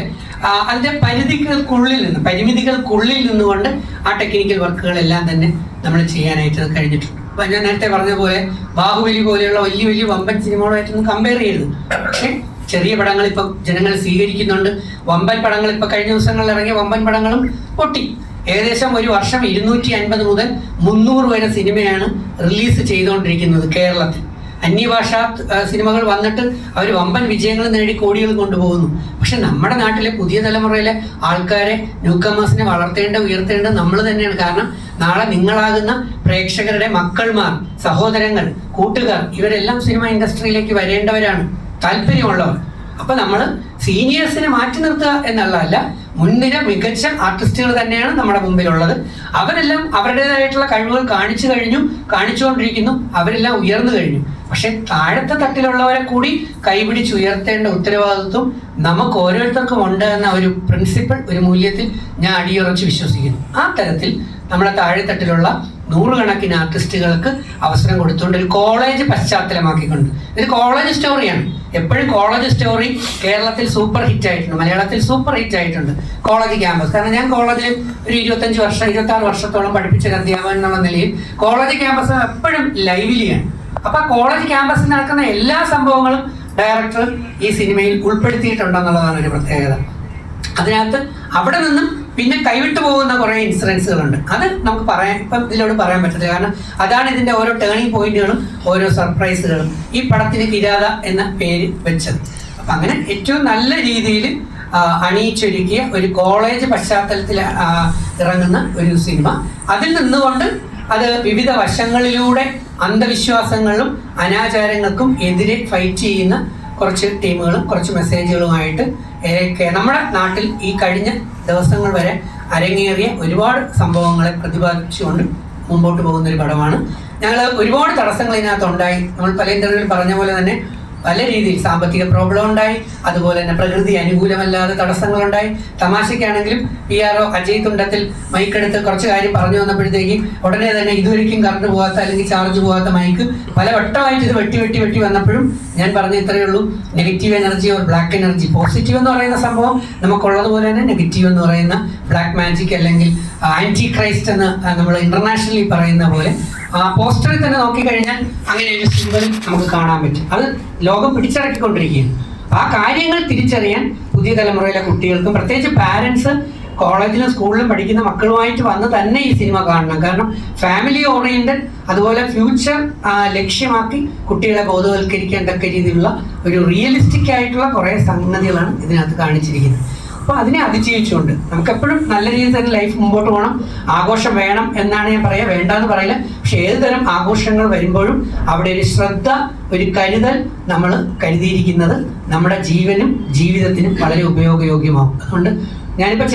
അതിൻ്റെ പരിമിതികൾക്കുള്ളിൽ നിന്നുകൊണ്ട് ആ ടെക്നിക്കൽ വർക്കുകളെല്ലാം തന്നെ നമ്മൾ ചെയ്യാനായിട്ട് കഴിഞ്ഞിട്ടുണ്ട്. അപ്പം ഞാൻ നേരത്തെ പറഞ്ഞതുപോലെ ബാഹുബലി പോലെയുള്ള വലിയ വലിയ വമ്പൻ സിനിമകളുമായിട്ടൊന്നും കമ്പയർ ചെയ്യരുത്. പക്ഷേ ചെറിയ പടങ്ങൾ ഇപ്പം ജനങ്ങൾ സ്വീകരിക്കുന്നുണ്ട്. വമ്പൻ പടങ്ങൾ ഇപ്പം കഴിഞ്ഞ ദിവസങ്ങളിൽ ഇറങ്ങിയ വമ്പൻ പടങ്ങളും പൊട്ടി. ഏകദേശം ഒരു വർഷം 250 മുതൽ 300 വരെ സിനിമയാണ് റിലീസ് ചെയ്തുകൊണ്ടിരിക്കുന്നത് കേരളത്തിൽ. അന്യഭാഷാ സിനിമകൾ വന്നിട്ട് അവർ വമ്പൻ വിജയങ്ങൾ നേടി കോടികൾ കൊണ്ടുപോകുന്നു. പക്ഷെ നമ്മുടെ നാട്ടിലെ പുതിയ തലമുറയിലെ ആൾക്കാരെ, ന്യൂകമേഴ്സിനെ ഉയർത്തേണ്ടത് നമ്മൾ തന്നെയാണ്. കാരണം നാളെ നിങ്ങളാകുന്ന പ്രേക്ഷകരുടെ മക്കൾമാർ, സഹോദരങ്ങൾ, കൂട്ടുകാർ ഇവരെല്ലാം സിനിമ ഇൻഡസ്ട്രിയിലേക്ക് വരേണ്ടവരാണ്, താല്പര്യമുള്ളവർ. അപ്പൊ നമ്മൾ സീനിയേഴ്സിനെ മാറ്റി നിർത്തുക എന്നുള്ളതല്ല, മുൻനിര മികച്ച ആർട്ടിസ്റ്റുകൾ തന്നെയാണ് നമ്മുടെ മുമ്പിലുള്ളത്. അവരെല്ലാം അവരുടേതായിട്ടുള്ള കഴിവുകൾ കാണിച്ചുകൊണ്ടിരിക്കുന്നു, അവരെല്ലാം ഉയർന്നു കഴിഞ്ഞു. പക്ഷെ താഴത്തെ തട്ടിലുള്ളവരെ കൂടി കൈപിടിച്ചുയർത്തേണ്ട ഉത്തരവാദിത്വം നമുക്ക് ഓരോരുത്തർക്കും ഉണ്ട് എന്ന ഒരു പ്രിൻസിപ്പിൾ, ഒരു മൂല്യത്തിൽ ഞാൻ അടിയുറച്ച് വിശ്വസിക്കുന്നു. ആ തരത്തിൽ നമ്മുടെ താഴെത്തട്ടിലുള്ള 100 കണക്കിന് ആർട്ടിസ്റ്റുകൾക്ക് അവസരം കൊടുത്തുകൊണ്ട് ഒരു കോളേജ് പശ്ചാത്തലമാക്കിക്കൊണ്ട്, ഇത് കോളേജ് സ്റ്റോറിയാണ്. എപ്പോഴും കോളേജ് സ്റ്റോറി കേരളത്തിൽ സൂപ്പർ ഹിറ്റ് ആയിട്ടുണ്ട്, മലയാളത്തിൽ സൂപ്പർ ഹിറ്റ് ആയിട്ടുണ്ട്. കോളേജ് ക്യാമ്പസ്, കാരണം ഞാൻ കോളേജിൽ ഒരു 26 വർഷത്തോളം പഠിപ്പിച്ച ഒരു അധ്യാപകൻ എന്നുള്ള നിലയിൽ കോളേജ് ക്യാമ്പസ് എപ്പോഴും ലൈവ്ലിയാണ്. അപ്പൊ കോളേജ് ക്യാമ്പസിൽ നടക്കുന്ന എല്ലാ സംഭവങ്ങളും ഡയറക്ടർ ഈ സിനിമയിൽ ഉൾപ്പെടുത്തിയിട്ടുണ്ടെന്നുള്ളതാണ് ഒരു പ്രത്യേകത. അതിനകത്ത് അവിടെ നിന്നും പിന്നെ കൈവിട്ടു പോകുന്ന കുറേ ഇൻസിഡൻസുകളുണ്ട്. അത് നമുക്ക് ഇപ്പം ഇതിലോട് പറയാൻ പറ്റത്തില്ല. കാരണം അതാണ് ഇതിൻ്റെ ഓരോ ടേണിംഗ് പോയിന്റുകളും ഓരോ സർപ്രൈസുകളും ഈ പടത്തിന് കിരാത എന്ന പേര് വെച്ചത്. അപ്പം അങ്ങനെ ഏറ്റവും നല്ല രീതിയിൽ അണിയിച്ചൊരുക്കിയ ഒരു കോളേജ് പശ്ചാത്തലത്തിൽ ഇറങ്ങുന്ന ഒരു സിനിമ. അതിൽ നിന്നുകൊണ്ട് അത് വിവിധ വശങ്ങളിലൂടെ അന്ധവിശ്വാസങ്ങളും അനാചാരങ്ങൾക്കും എതിരെ ഫൈറ്റ് ചെയ്യുന്ന കുറച്ച് ടീമുകളും കുറച്ച് മെസ്സേജുകളുമായിട്ട് നമ്മുടെ നാട്ടിൽ ഈ കഴിഞ്ഞ ദിവസങ്ങൾ വരെ അരങ്ങേറിയ ഒരുപാട് സംഭവങ്ങളെ പ്രതിപാദിച്ചുകൊണ്ട് മുമ്പോട്ട് പോകുന്ന ഒരു പടമാണ്. ഞങ്ങൾ ഒരുപാട് തടസ്സങ്ങൾ ഇതിനകത്തുണ്ടായി. നമ്മൾ പല ഇന്റർവ്യൂവിൽ പറഞ്ഞ പോലെ തന്നെ പല രീതിയിൽ സാമ്പത്തിക പ്രോബ്ലം ഉണ്ടായി, അതുപോലെ തന്നെ പ്രകൃതി അനുകൂലമല്ലാതെ തടസ്സങ്ങളുണ്ടായി. തമാശയ്ക്കാണെങ്കിലും PRO അജയ് തുണ്ടത്തിൽ മൈക്കെടുത്ത് കുറച്ച് കാര്യം പറഞ്ഞു വന്നപ്പോഴത്തേക്ക് ഉടനെ തന്നെ ഇതുവരെയ്ക്കും കറണ്ട് പോകാത്ത അല്ലെങ്കിൽ ചാർജ് പോകാത്ത മൈക്ക് പല വട്ടമായിട്ട് ഇത് വെട്ടി വന്നപ്പോഴും ഞാൻ പറഞ്ഞ ഇത്രയേ ഉള്ളൂ, negative energy or black energy. Positive എന്ന് പറയുന്ന സംഭവം നമുക്കുള്ളതുപോലെ തന്നെ നെഗറ്റീവ് എന്ന് പറയുന്ന ബ്ലാക്ക് മാജിക് അല്ലെങ്കിൽ ആന്റി ക്രൈസ്റ്റ് എന്ന് നമ്മൾ ഇന്റർനാഷണലി പറയുന്ന പോലെ ആ പോസ്റ്ററിൽ തന്നെ നോക്കിക്കഴിഞ്ഞാൽ അങ്ങനെ ഒരു സിംബൽ നമുക്ക് കാണാൻ പറ്റും. അത് ലോകം പിടിച്ചടക്കിക്കൊണ്ടിരിക്കുകയാണ്. ആ കാര്യങ്ങൾ തിരിച്ചറിയാൻ പുതിയ തലമുറയിലെ കുട്ടികൾക്കും പ്രത്യേകിച്ച് പാരൻസ് കോളേജിലും സ്കൂളിലും പഠിക്കുന്ന മക്കളുമായിട്ട് വന്ന് തന്നെ ഈ സിനിമ കാണണം. കാരണം ഫാമിലി ഓറിയന്റഡ്, അതുപോലെ ഫ്യൂച്ചർ ലക്ഷ്യമാക്കി കുട്ടികളെ ബോധവൽക്കരിക്കാൻ തക്ക രീതിയിലുള്ള ഒരു റിയലിസ്റ്റിക് ആയിട്ടുള്ള കുറേ സംഗതികളാണ് ഇതിനകത്ത് കാണിച്ചിരിക്കുന്നത്. അപ്പോൾ അതിനെ അതിജീവിച്ചുകൊണ്ട് നമുക്കെപ്പോഴും നല്ല രീതിയിൽ തന്നെ ലൈഫ് മുമ്പോട്ട് പോകണം. ആഘോഷം വേണം എന്നാണ് ഞാൻ പറയുക, വേണ്ടാന്ന് പറയില്ല. പക്ഷെ ഏത് തരം ആഘോഷങ്ങൾ വരുമ്പോഴും അവിടെ ഒരു ശ്രദ്ധ, ഒരു കരുതൽ നമ്മൾ കരുതിയിരിക്കുന്നത് നമ്മുടെ ജീവനും ജീവിതത്തിനും വളരെ ഉപയോഗയോഗ്യമാകും. അതുകൊണ്ട് ഞാനിപ്പോൾ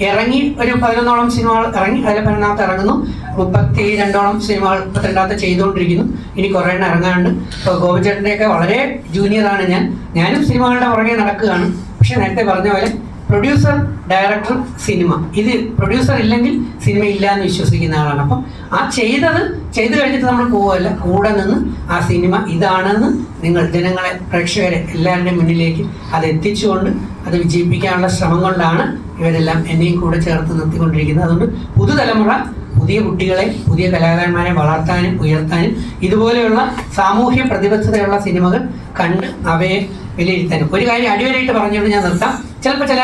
ഇറങ്ങി ഒരു 11ഓളം സിനിമകൾ ഇറങ്ങി, അതിൽ 11ാമത്തെ ഇറങ്ങുന്നു. 32ഓളം സിനിമകൾ 32ാമത്തെ ചെയ്തുകൊണ്ടിരിക്കുന്നു. ഇനി കുറേ എണ്ണം ഇറങ്ങാനുണ്ട്. ഇപ്പോൾ ഗോപിച്ചേട്ടൻ്റെയൊക്കെ വളരെ ജൂനിയറാണ് ഞാനും സിനിമകളുടെ പുറകെ നടക്കുകയാണ്. പക്ഷെ നേരത്തെ പറഞ്ഞ പോലെ പ്രൊഡ്യൂസർ, ഡയറക്ടർ, സിനിമ, ഇത് പ്രൊഡ്യൂസർ ഇല്ലെങ്കിൽ സിനിമ ഇല്ല എന്ന് വിശ്വസിക്കുന്ന ആളാണ്. അപ്പം ആ ചെയ്തു കഴിഞ്ഞിട്ട് നമ്മൾ പോവുകയല്ല, കൂടെ നിന്ന് ആ സിനിമ ഇതാണെന്ന് നിങ്ങൾ ജനങ്ങളെ, പ്രേക്ഷകരെ എല്ലാവരുടെയും മുന്നിലേക്ക് അത് എത്തിച്ചുകൊണ്ട് അത് വിജയിപ്പിക്കാനുള്ള ശ്രമം കൊണ്ടാണ് ഇവരെല്ലാം എന്നെയും കൂടെ ചേർത്ത് നിർത്തിക്കൊണ്ടിരിക്കുന്നത്. അതുകൊണ്ട് പുതുതലമുറ പുതിയ കുട്ടികളെ, പുതിയ കലാകാരന്മാരെ വളർത്താനും ഉയർത്താനും ഇതുപോലെയുള്ള സാമൂഹ്യ പ്രതിബദ്ധതയുള്ള സിനിമകൾ കണ്ട് അവയെ വിലയിരുത്താനും. ഒരു കാര്യം അടിവരായിട്ട് പറഞ്ഞുകൊണ്ട് ഞാൻ നിർത്താം. ചിലപ്പോൾ ചില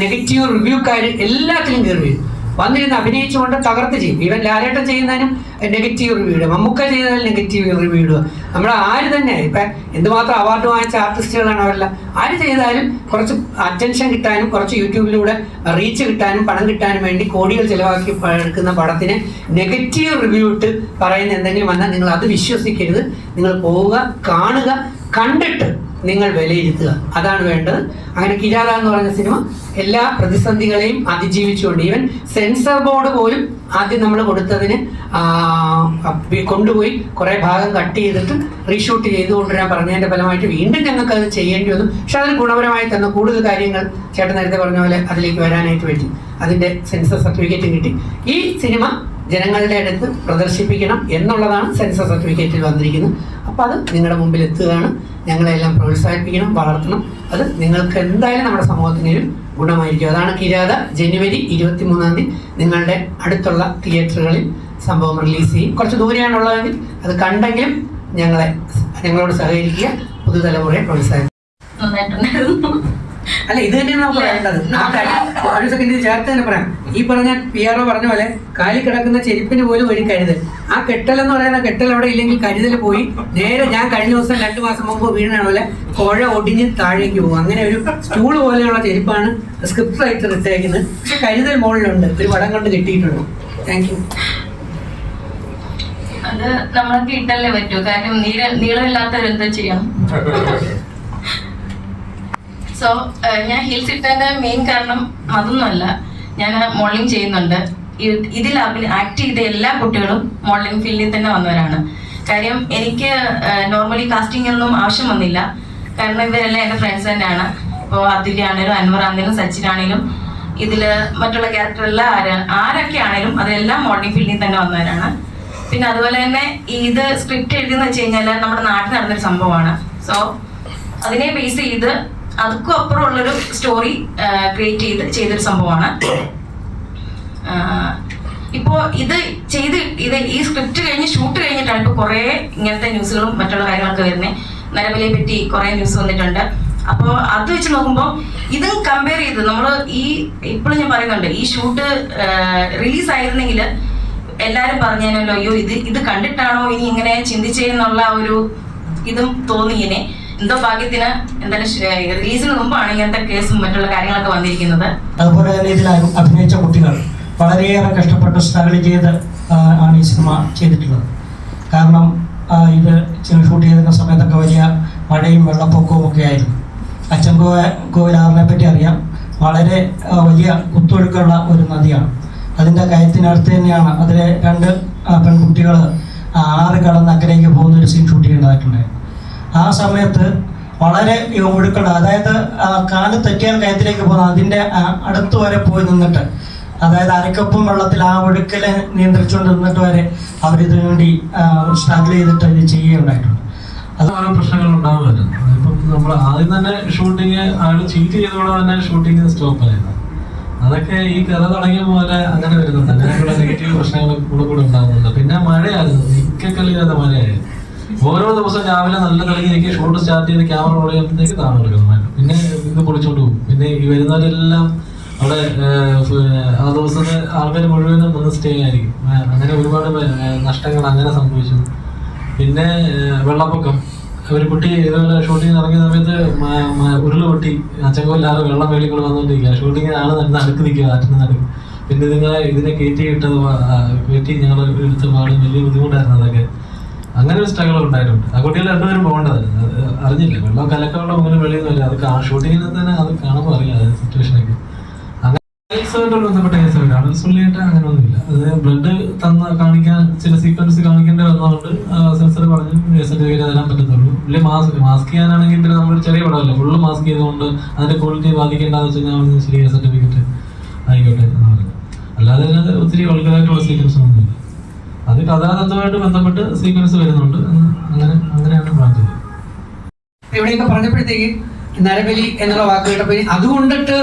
നെഗറ്റീവ് റിവ്യൂക്കാർ എല്ലാത്തിലും കയറി വരും, വന്നിരുന്ന് അഭിനയിച്ചുകൊണ്ട് തകർത്ത് ചെയ്യും. ഈവൻ ലാലേട്ടൻ ചെയ്യുന്നതിനും നെഗറ്റീവ് റിവ്യൂ ഇടുക, മമ്മൂക്ക ചെയ്തതിൽ നെഗറ്റീവ് റിവ്യൂ ഇടുക. നമ്മൾ ആര് തന്നെ ഇപ്പം എന്തുമാത്രം അവാർഡ് വാങ്ങിച്ച ആർട്ടിസ്റ്റുകളാണ് അവരെല്ലാം, ആര് ചെയ്താലും കുറച്ച് അറ്റൻഷൻ കിട്ടാനും കുറച്ച് യൂട്യൂബിലൂടെ റീച്ച് കിട്ടാനും പണം കിട്ടാനും വേണ്ടി കോടികൾ ചിലവാക്കി എടുക്കുന്ന പടത്തിന് നെഗറ്റീവ് റിവ്യൂ ഇട്ട് പറയുന്ന എന്തെങ്കിലും വന്നാൽ നിങ്ങൾ അത് വിശ്വസിക്കരുത്. നിങ്ങൾ പോവുക, കാണുക, കണ്ടിട്ട് നിങ്ങൾ വിലയിരുത്തുക, അതാണ് വേണ്ടത്. അങ്ങനെ കിരാത എന്ന് പറഞ്ഞ സിനിമ എല്ലാ പ്രതിസന്ധികളെയും അതിജീവിച്ചുകൊണ്ട്, ഈവൻ സെൻസർ ബോർഡ് പോലും ആദ്യം നമ്മൾ കൊടുത്തതിന് കൊണ്ടുപോയി കുറേ ഭാഗം കട്ട് ചെയ്തിട്ട് റീഷൂട്ട് ചെയ്തുകൊണ്ടുവരാൻ പറഞ്ഞതിൻ്റെ ഫലമായിട്ട് വീണ്ടും ഞങ്ങൾക്ക് അത് ചെയ്യേണ്ടി വന്നു. പക്ഷെ അതിന് ഗുണപരമായി തന്ന കൂടുതൽ കാര്യങ്ങൾ ചേട്ടൻ നേരത്തെ പറഞ്ഞ പോലെ അതിലേക്ക് വരാനായിട്ട് പറ്റി. അതിൻ്റെ സെൻസർ സർട്ടിഫിക്കറ്റും കിട്ടി. ഈ സിനിമ ജനങ്ങളുടെ അടുത്ത് പ്രദർശിപ്പിക്കണം എന്നുള്ളതാണ് സെൻസർ സർട്ടിഫിക്കറ്റിൽ വന്നിരിക്കുന്നത്. അപ്പോൾ അത് നിങ്ങളുടെ മുമ്പിൽ എത്തുകയാണ്. ഞങ്ങളെല്ലാം പ്രോത്സാഹിപ്പിക്കണം, വളർത്തണം. അത് നിങ്ങൾക്ക് എന്തായാലും നമ്മുടെ സമൂഹത്തിനൊരു ഗുണമായിരിക്കും. അതാണ് കിരാത. ജനുവരി 23 നിങ്ങളുടെ അടുത്തുള്ള തിയേറ്ററുകളിൽ സംഭവം റിലീസ് ചെയ്യും. കുറച്ച് ദൂരെയാണുള്ളതെങ്കിൽ അത് കണ്ടെങ്കിലും ഞങ്ങളോട് സഹകരിക്കുക, പുതുതലമുറയെ പ്രോത്സാഹിപ്പിക്കുക. അല്ല, ഇത് തന്നെയാണ് നമുക്ക് വേണ്ടത്. ഒരു സെക്കൻഡ് ചേർത്ത് തന്നെ പറയാം. ഈ പറഞ്ഞ PRO പറഞ്ഞ പോലെ കാലിൽ കിടക്കുന്ന ചെരുപ്പിന് പോലും ഒരു കരുതൽ. ആ കെട്ടൽ എന്ന് പറയുന്ന കെട്ടൽ അവിടെ ഇല്ലെങ്കിൽ കരുതൽ പോയി നേരെ ഞാൻ കഴിഞ്ഞ ദിവസം 2 മാസം മുമ്പ് വീണ പോലെ കുഴ ഒടിഞ്ഞ് താഴേക്ക് പോകും. അങ്ങനെ ഒരു സ്റ്റൂൾ പോലെയുള്ള ചെരുപ്പാണ് സ്ക്രിപ്റ്റ് റൈറ്റർ ഇട്ടേക്കുന്നത്. പക്ഷെ കരുതൽ മുകളിലുണ്ട്, ഒരു വടം കൊണ്ട് കിട്ടിയിട്ടുണ്ട്. Thank you. അത് നമ്മളൊക്കെ ഇട്ടല്ലേ പറ്റൂ, കാരണം നീളമില്ലാത്തവരെന്താ ചെയ്യാം. സോ ഞാൻ ഹീൽസ് ഇട്ടതിന്റെ മെയിൻ കാരണം അതൊന്നുമല്ല, ഞാൻ മോഡലിംഗ് ചെയ്യുന്നുണ്ട്. ഇതിൽ ആക്ട് ചെയ്ത എല്ലാ കുട്ടികളും മോഡലിംഗ് ഫീൽഡിൽ തന്നെ വന്നവരാണ്. കാര്യം എനിക്ക് നോർമലി കാസ്റ്റിംഗ് ഒന്നും ആവശ്യം വന്നില്ല, കാരണം ഇവരെല്ലാം എൻ്റെ ഫ്രണ്ട്സ് തന്നെയാണ്. ഇപ്പോൾ അതിലി ആണെങ്കിലും അൻവർ ആണെങ്കിലും സച്ചിൻ ആണെങ്കിലും ഇതിൽ മറ്റുള്ള ക്യാരക്ടറെല്ലാം ആരൊക്കെ ആണെങ്കിലും അതെല്ലാം മോഡലിംഗ് ഫീൽഡിൽ തന്നെ വന്നവരാണ്. പിന്നെ അതുപോലെ തന്നെ ഇത് സ്ക്രിപ്റ്റ് എഴുതിയെന്ന് വെച്ച് കഴിഞ്ഞാൽ നമ്മുടെ നാട്ടിൽ നടന്നൊരു സംഭവമാണ്. സോ അതിനെ ബേസ് ചെയ്ത് അതുക്കും അപ്പുറമുള്ളൊരു സ്റ്റോറി ക്രിയേറ്റ് ചെയ്തൊരു സംഭവമാണ്. ഇപ്പോൾ ഈ സ്ക്രിപ്റ്റ് കഴിഞ്ഞ് ഷൂട്ട് കഴിഞ്ഞിട്ടാണ് ഇപ്പോൾ കുറേ ഇങ്ങനത്തെ ന്യൂസുകളും മറ്റുള്ള കാര്യങ്ങളൊക്കെ വരുന്നത്. നരബലിയെ പറ്റി കുറേ ന്യൂസ് വന്നിട്ടുണ്ട്. അപ്പോൾ അത് വെച്ച് നോക്കുമ്പോൾ ഇതും കമ്പയർ ചെയ്ത് നമ്മൾ ഇപ്പോഴും ഞാൻ പറയുന്നുണ്ട്, ഈ ഷൂട്ട് റിലീസായിരുന്നെങ്കിൽ എല്ലാവരും പറഞ്ഞേനല്ലോ, അയ്യോ ഇത് കണ്ടിട്ടാണോ ഇനി ഇങ്ങനെ ചിന്തിച്ചേന്നുള്ള ഒരു ഇതും തോന്നിയിനെ. എന്തോ ഭാഗ്യത്തിന് എന്തായാലും റിലീസിന് മുമ്പാണ് ഇങ്ങനത്തെ കേസും മറ്റുള്ള കാര്യങ്ങളൊക്കെ വന്നിരിക്കുന്നത്. അതുപോലെ തന്നെ ഇതിൽ അഭിനയിച്ച കുട്ടികൾ വളരെയേറെ കഷ്ടപ്പെട്ട് സ്ട്രഗിൾ ചെയ്ത് ആണ് ഈ സിനിമ ചെയ്തിട്ടുള്ളത്. കാരണം ഇത് ഷൂട്ട് ചെയ്തിരുന്ന സമയത്തൊക്കെ വലിയ മഴയും വെള്ളപ്പൊക്കവും ഒക്കെ ആയിരുന്നു. അച്ചൻകോവിലാറിനെ പറ്റി അറിയാം, വളരെ വലിയ കുത്തൊഴുക്കുള്ള ഒരു നദിയാണ്. അതിൻ്റെ കയത്തിനടുത്ത് തന്നെയാണ് അതിലെ 2 പെൺകുട്ടികൾ ആറ് കടന്ന് അക്കരയ്ക്ക് പോകുന്ന ഒരു സീൻ ഷൂട്ട് ചെയ്യേണ്ടതായിട്ടുണ്ടായിരുന്നു. ആ സമയത്ത് വളരെ ഒഴുക്കുള്ള, അതായത് കാല് തെറ്റിയാൽ കയത്തിലേക്ക് പോകുന്ന അതിൻ്റെ അടുത്ത് വരെ പോയി നിന്നിട്ട്, അതായത് അരക്കപ്പും വെള്ളത്തിൽ ആ ഒഴുക്കിൽ നിയന്ത്രിച്ചുകൊണ്ട് നിന്നിട്ട് വരെ അവരിതിനു വേണ്ടി സ്ട്രഗിൾ ചെയ്തിട്ട് ഇത് ചെയ്യുകയുണ്ടായിട്ടുണ്ട്. അത് ഓരോ പ്രശ്നങ്ങൾ ഉണ്ടാകുമായിരുന്നു. ഇപ്പം നമ്മൾ ആദ്യം തന്നെ ഷൂട്ടിങ് ചീറ്റ് ചെയ്തോടെ തന്നെ ഷൂട്ടിങ് സ്റ്റോപ്പ് ആയിരുന്നു. അതൊക്കെ ഈ കഥ തുടങ്ങിയ പോലെ അങ്ങനെ വരുന്നുണ്ട്. അങ്ങനെയുള്ള നെഗറ്റീവ് പ്രശ്നങ്ങൾ കൂടെ ഉണ്ടാകുന്നുണ്ട്. പിന്നെ മഴയായിരുന്നു, നിക്കക്കല്ലില്ലാത്ത മഴയായിരുന്നു. ഓരോ ദിവസം രാവിലെ നല്ല തെളിഞ്ഞിരിക്കും, ഷൂട്ട് സ്റ്റാർട്ട് ചെയ്ത് ക്യാമറ റോൾ ചെയ്യുമ്പോഴത്തേക്ക് താഴെ എടുക്കുന്നുണ്ട്. പിന്നെ ഇത് പൊളിച്ചോണ്ട് പോകും. പിന്നെ ഈ വരുന്നവരെല്ലാം അവിടെ ആ ദിവസത്തെ ആൾക്കാർ മുഴുവനും വന്ന് സ്റ്റേ ആയിരിക്കും. അങ്ങനെ ഒരുപാട് നഷ്ടങ്ങൾ അങ്ങനെ സംഭവിച്ചു. പിന്നെ വെള്ളപ്പൊക്കം, ഒരു കുട്ടി ഇതുപോലെ ഷൂട്ടിങ് ഇറങ്ങിയ സമയത്ത് ഉരുള് പൊട്ടി അച്ചൻകോവിലാറ് വെള്ളം മേളിക്കൂടെ വന്നുകൊണ്ടിരിക്കുക. ഷൂട്ടിങ്ങിന് ആള് നടുക്ക് നിൽക്കുക, ആറ്റിന് നടുക്ക്. പിന്നെ ഇതിനെ കയറ്റി ഞങ്ങൾ എടുത്ത പാടും വലിയ ബുദ്ധിമുട്ടായിരുന്നു അതൊക്കെ. അങ്ങനെ ഒരു സ്ട്രഗിൾ ഉണ്ടായിട്ടുണ്ട്. ആ കുട്ടികൾ രണ്ടുപേരും പോകേണ്ടതായിരുന്നു, അറിഞ്ഞില്ല. വെള്ളം കലക്കവെള്ളം അങ്ങനെ വെളിയൊന്നുമില്ല. അത് ഷൂട്ടിങ്ങിൽ തന്നെ അത് കാണുമ്പോൾ അറിയാം സിറ്റുവേഷനൊക്കെ. അങ്ങനെ ബന്ധപ്പെട്ട കേസുണ്ട്. അഡൽസുള്ളിയായിട്ട് അങ്ങനെ ഒന്നുമില്ല. അത് ബ്ലഡ് കാണിക്കാൻ ചില സീക്വൻസ് കാണിക്കേണ്ടി വന്നതുകൊണ്ട് സെൻസർ പറഞ്ഞു സർട്ടിഫിക്കറ്റ് തരാൻ പറ്റത്തുള്ളൂ. വലിയ മാസ്ക് ചെയ്യാനാണെങ്കിൽ പിന്നെ നമ്മൾ ചെറിയ പടമല്ല, ഫുള്ള് മാസ്ക് ചെയ്തുകൊണ്ട് അതിന്റെ ക്വാളിറ്റി ബാധിക്കേണ്ടതെന്ന് വെച്ച് കഴിഞ്ഞാൽ ശരിയായ സർട്ടിഫിക്കറ്റ് ആയിക്കോട്ടെ എന്ന് പറഞ്ഞു. അല്ലാതെ അതിനകത്ത് ഒത്തിരി വൾഗറായിട്ടുള്ള സീക്വൻസ് ഒന്നുമില്ല. അത് കഥാതത്വമായിട്ട് ബന്ധപ്പെട്ട് സീക്വൻസ് വരുന്നുണ്ട്. അങ്ങനെയാണ് പ്ലാൻ ചെയ്തത്. ഇവിടെയൊക്കെ പറഞ്ഞപ്പോഴത്തേക്ക് നരബലി എന്നുള്ള വാക്ക് കേട്ടപ്പോൾ അതുകൊണ്ടിട്ട്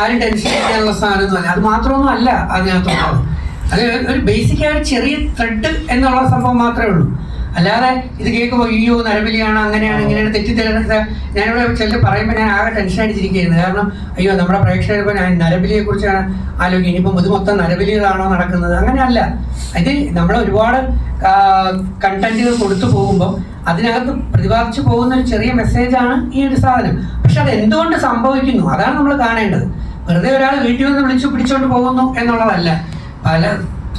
ആരും ടെൻഷൻ ചെയ്യാനുള്ള സാധനമൊന്നുമല്ല. അത് മാത്രമൊന്നും അല്ല അതിനകത്തുള്ളത്. അത് ഒരു ബേസിക് ആയ ചെറിയ ത്രെഡ് എന്നുള്ള സംഭവം മാത്രമേ ഉള്ളൂ. അല്ലാതെ ഇത് കേൾക്കുമ്പോൾ അയ്യോ നരബലിയാണ് അങ്ങനെയാണ് ഇങ്ങനെയാണ് തെറ്റിദ്ധരണ. ഞാനിവിടെ ചിലർ പറയുമ്പോൾ ഞാൻ ആകെ ടെൻഷൻ അടിച്ചിരിക്കുകയായിരുന്നു. കാരണം അയ്യോ നമ്മുടെ പ്രേക്ഷകരിപ്പോൾ ഞാൻ നരബലിയെ കുറിച്ചാണ് ആലോചിക്കുക. ഇനിയിപ്പം ഇത് മൊത്തം നരബലികളാണോ നടക്കുന്നത്? അങ്ങനെയല്ല. ഇത് നമ്മൾ ഒരുപാട് കണ്ടന്റുകൾ കൊടുത്തു പോകുമ്പോൾ അതിനകത്ത് പ്രതിപാദിച്ചു പോകുന്ന ഒരു ചെറിയ മെസ്സേജാണ് ഈ ഒരു സാധനം. പക്ഷെ അത് എന്തുകൊണ്ട് സംഭവിക്കുന്നു അതാണ് നമ്മൾ കാണേണ്ടത്. വെറുതെ ഒരാൾ വീട്ടിൽ നിന്ന് വിളിച്ചു പിടിച്ചുകൊണ്ട് പോകുന്നു എന്നുള്ളതല്ല. പല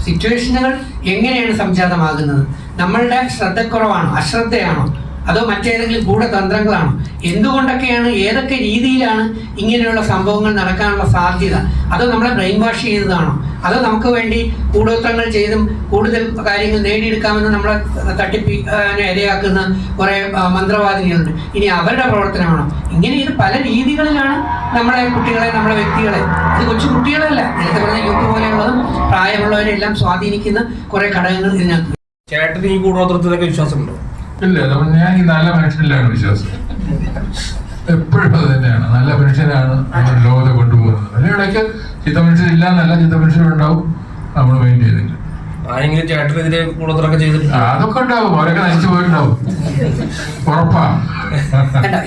സിറ്റുവേഷനുകൾ എങ്ങനെയാണ് സംജാതമാകുന്നത്? നമ്മളുടെ ശ്രദ്ധക്കുറവാണോ, അശ്രദ്ധയാണോ, അതോ മറ്റേതെങ്കിലും ഗൂഢതന്ത്രങ്ങളാണോ? എന്തുകൊണ്ടൊക്കെയാണ്, ഏതൊക്കെ രീതിയിലാണ് ഇങ്ങനെയുള്ള സംഭവങ്ങൾ നടക്കാനുള്ള സാധ്യത? അതോ നമ്മളെ ബ്രെയിൻ വാഷ് ചെയ്തതാണോ? അതോ നമുക്ക് വേണ്ടി കൂടോത്രങ്ങൾ ചെയ്തും കൂടുതൽ കാര്യങ്ങൾ നേടിയെടുക്കാമെന്ന് നമ്മളെ ഇരയാക്കുന്ന കുറേ മന്ത്രവാദിനികളുണ്ട്. ഇനി അവരുടെ പ്രവർത്തനമാണോ? ഇങ്ങനെ ഇത് പല രീതികളിലാണ് നമ്മളെ കുട്ടികളെ, നമ്മളെ വ്യക്തികളെ, ഇത് കൊച്ചു കുട്ടികളല്ല, നേരത്തെ പറഞ്ഞ യൂത്ത് പോലെയുള്ളതും പ്രായമുള്ളവരെല്ലാം സ്വാധീനിക്കുന്ന കുറേ ഘടകങ്ങൾ ഇതിനകത്ത്. ചേട്ടന് ഈ കൂടോത്രത്തിലൊക്കെ വിശ്വാസമുണ്ടോ? ഇല്ല, ഞാൻ ഈ നല്ല മനുഷ്യനിലാണ് വിശ്വാസം. എപ്പോഴും അത് തന്നെയാണ്. നല്ല മനുഷ്യനാണ് നമ്മൾ ലോകത്തെ കൊണ്ടുപോകുന്നത്. അതിന് ഇടയ്ക്ക് ചിത്ത മനുഷ്യരില്ല എന്നല്ല, ചിത്ത മനുഷ്യരുണ്ടാവും, നമ്മൾ മൈൻഡ് ചെയ്തില്ല. ആരെങ്കിലും ചേട്ടനെതിരെ കൂടോത്രമൊക്കെ ചെയ്തിട്ടില്ല? അതൊക്കെ ഉണ്ടാവും, അവരൊക്കെ നശിച്ചു പോയിട്ടുണ്ടാവും, ഉറപ്പാ.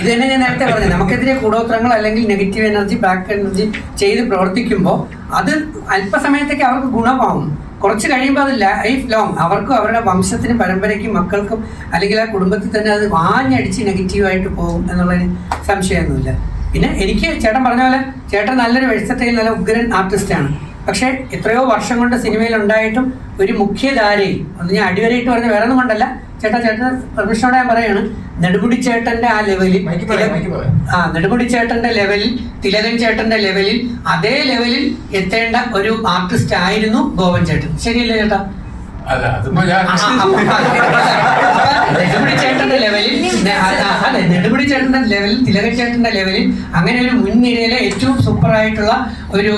ഇത് തന്നെ ഞാൻ നേരത്തെ പറഞ്ഞത്, നമുക്കെതിരെ കൂടോത്രങ്ങൾ അല്ലെങ്കിൽ നെഗറ്റീവ് എനർജി, ബ്ലാക്ക് എനർജി ചെയ്ത് പ്രവർത്തിക്കുമ്പോൾ അത് അല്പസമയത്തേക്ക് അവർക്ക് ഗുണമാവും. കുറച്ച് കഴിയുമ്പോൾ അത് ലൈഫ് ലോങ് അവർക്കും അവരുടെ വംശത്തിനും പരമ്പരയ്ക്കും മക്കൾക്കും അല്ലെങ്കിൽ ആ കുടുംബത്തിൽ തന്നെ അത് വാഞ്ഞടിച്ച് നെഗറ്റീവായിട്ട് പോകും എന്നുള്ളൊരു സംശയമൊന്നുമില്ല. പിന്നെ എനിക്ക് ചേട്ടൻ പറഞ്ഞ പോലെ ചേട്ടൻ നല്ലൊരു വെളിച്ചത്തിൽ നല്ല ഉഗ്രൻ ആർട്ടിസ്റ്റാണ്. പക്ഷേ എത്രയോ വർഷം കൊണ്ട് സിനിമയിൽ ഉണ്ടായിട്ടും ഒരു മുഖ്യധാരയിൽ, അത് ഞാൻ അടിവരയിട്ട് പറഞ്ഞ വേറെ ഒന്നും കൊണ്ടല്ല, ചേട്ടൻ പ്രൊഫഷനോടെ ഞാൻ പറയാണ്, നെടുമുടി ചേട്ടന്റെ ആ ലെവലിൽ, നെടുമുടി ചേട്ടന്റെ ലെവലിൽ, തിലകൻ ചേട്ടന്റെ ലെവലിൽ, അതേ ലെവലിൽ എത്തേണ്ട ഒരു ആർട്ടിസ്റ്റ് ആയിരുന്നു ഗോവൻ ചേട്ടൻ. ശരിയല്ലേ ചേട്ടാ? നെടുമുടി ചേട്ടന്റെ ലെവലിൽ, നെടുമുടി ചേട്ടന്റെ ലെവലിൽ, തിലകൻ ചേട്ടന്റെ ലെവലിൽ അങ്ങനെ ഒരു മുൻനിരയിലെ ഏറ്റവും സൂപ്പറായിട്ടുള്ള ഒരു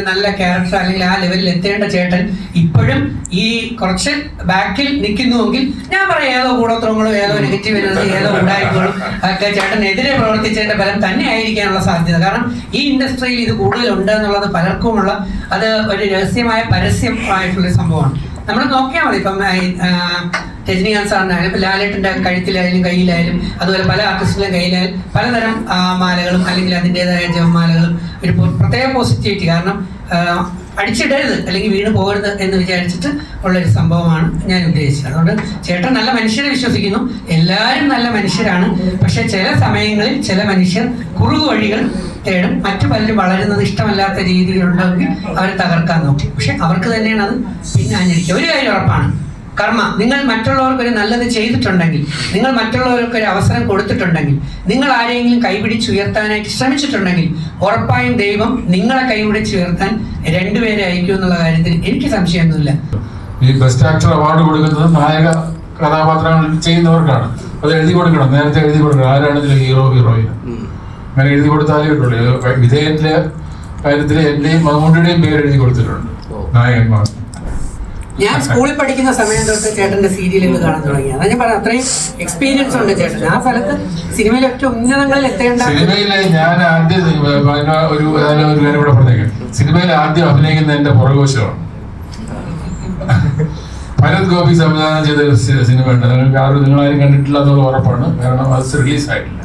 നല്ല ക്യാരക്ടർ അല്ലെങ്കിൽ ആ ലെവലിൽ എത്തേണ്ട ചേട്ടൻ ഇപ്പോഴും ഈ കുറച്ച് ബാക്കിൽ നിൽക്കുന്നുവെങ്കിൽ ഞാൻ പറയാം ഏതോ കൂടോത്രങ്ങളും ഏതോ നെഗറ്റീവ് എനർജി ഏതോ ഉണ്ടായിട്ടുകളും ഒക്കെ ചേട്ടനെതിരെ പ്രവർത്തിച്ചതിന്റെ ഫലം തന്നെ ആയിരിക്കാനുള്ള സാധ്യത. കാരണം ഈ ഇൻഡസ്ട്രിയിൽ ഇത് കൂടുതലുണ്ട് എന്നുള്ളത് പലർക്കുമുള്ള അത് ഒരു രഹസ്യമായ പരസ്യമായിട്ടുള്ളൊരു സംഭവമാണ്. നമ്മൾ നോക്കിയാൽ മതി. ഇപ്പം രജനീകാന്ത് സാറിനായാലും ഇപ്പം ലാലേട്ടൻ്റെ കഴുത്തിലായാലും കയ്യിലായാലും അതുപോലെ പല ആർട്ടിസ്റ്റുകളുടെ കയ്യിലായാലും പലതരം മാലകളും അല്ലെങ്കിൽ അതിൻ്റെതായ ജപമാലകളും ഒരു പ്രത്യേക പോസിറ്റിവിറ്റി. കാരണം അടിച്ചിടരുത് അല്ലെങ്കിൽ വീണ് പോകരുത് എന്ന് വിചാരിച്ചിട്ട് ഉള്ളൊരു സംഭവമാണ് ഞാൻ ഉദ്ദേശിച്ചത്. അതുകൊണ്ട് ചേട്ടൻ നല്ല മനുഷ്യരെ വിശ്വസിക്കുന്നു, എല്ലാവരും നല്ല മനുഷ്യരാണ്. പക്ഷെ ചില സമയങ്ങളിൽ ചില മനുഷ്യർ കുറുകുവഴികൾ തേടും. മറ്റു പലരും വളരുന്നത് ഇഷ്ടമല്ലാത്ത രീതിയിലുണ്ടെങ്കിൽ അവരെ തകർക്കാൻ നോക്കും. പക്ഷെ അവർക്ക് തന്നെയാണ് അത് പിന്നാഞ്ഞിരിക്കുക. ഒരു കാര്യം ഉറപ്പാണ്, കർമ്മ. നിങ്ങൾ മറ്റുള്ളവർക്കൊരു നല്ലത് ചെയ്തിട്ടുണ്ടെങ്കിൽ, നിങ്ങൾ മറ്റുള്ളവർക്കൊരു അവസരം കൊടുത്തിട്ടുണ്ടെങ്കിൽ, നിങ്ങൾ ആരെങ്കിലും കൈപിടിച്ചുയർത്താനായിട്ട് ശ്രമിച്ചിട്ടുണ്ടെങ്കിൽ ഉറപ്പായും ദൈവം നിങ്ങളെ കൈപിടിച്ചുയർത്താൻ രണ്ടുപേരെ അയക്കും എന്നുള്ള കാര്യത്തിൽ എനിക്ക് സംശയമൊന്നുമില്ല. ഈ ബെസ്റ്റ് ആക്ടർ അവാർഡ് കൊടുക്കുന്നത് നായക കഥാപാത്രങ്ങൾ ചെയ്യുന്നവർക്കാണ്. അത് എഴുതി കൊടുക്കണം, നേരത്തെ എഴുതി കൊടുക്കണം, ആരാണ് ഇതിൽ ഹീറോ ഹീറോയിൻ അങ്ങനെ എഴുതി കൊടുത്താലേ കിട്ടുള്ളൂ. വിധേയന്റെ കാര്യത്തിൽ എന്റെയും മമ്മൂട്ടിയുടെയും പേര് എഴുതി കൊടുത്തിട്ടുണ്ട് നായകന്മാർ. ഞാൻ സ്കൂളിൽ പഠിക്കുന്ന സമയം തൊട്ട് ചേട്ടന്റെ സീരിയലുകൾ കാണാൻ തുടങ്ങി. അതാ ഞാൻ പറഞ്ഞത്, അത്രയും എക്സ്പീരിയൻസ് ഉണ്ട് ചേട്ടൻ. ആ സ്ഥലത്ത് സിനിമയിലെ ഏറ്റവും ഉന്നതങ്ങളിൽ എത്തേണ്ട. സിനിമയിലെ ഞാൻ ആദ്യം ഒരു കാര്യം കൂടെ പറഞ്ഞേക്കാം. സിനിമയിൽ ആദ്യം അഭിനയിക്കുന്ന എന്റെ പുറകോശമാണ്. ഭരത് ഗോപി സംവിധാനം ചെയ്ത സിനിമ ഉണ്ട്, നിങ്ങളാരും കണ്ടിട്ടില്ല എന്നുള്ള ഉറപ്പാണ്. കാരണം അത് റിലീസ് ആയിട്ടില്ല.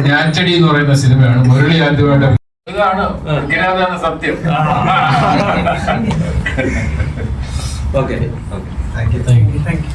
ഞാൻചെടി എന്ന് പറയുന്ന സിനിമയാണ്. മുരളി ആദ്യമായിട്ട് ഇതാണ് സത്യം. Okay, thank you.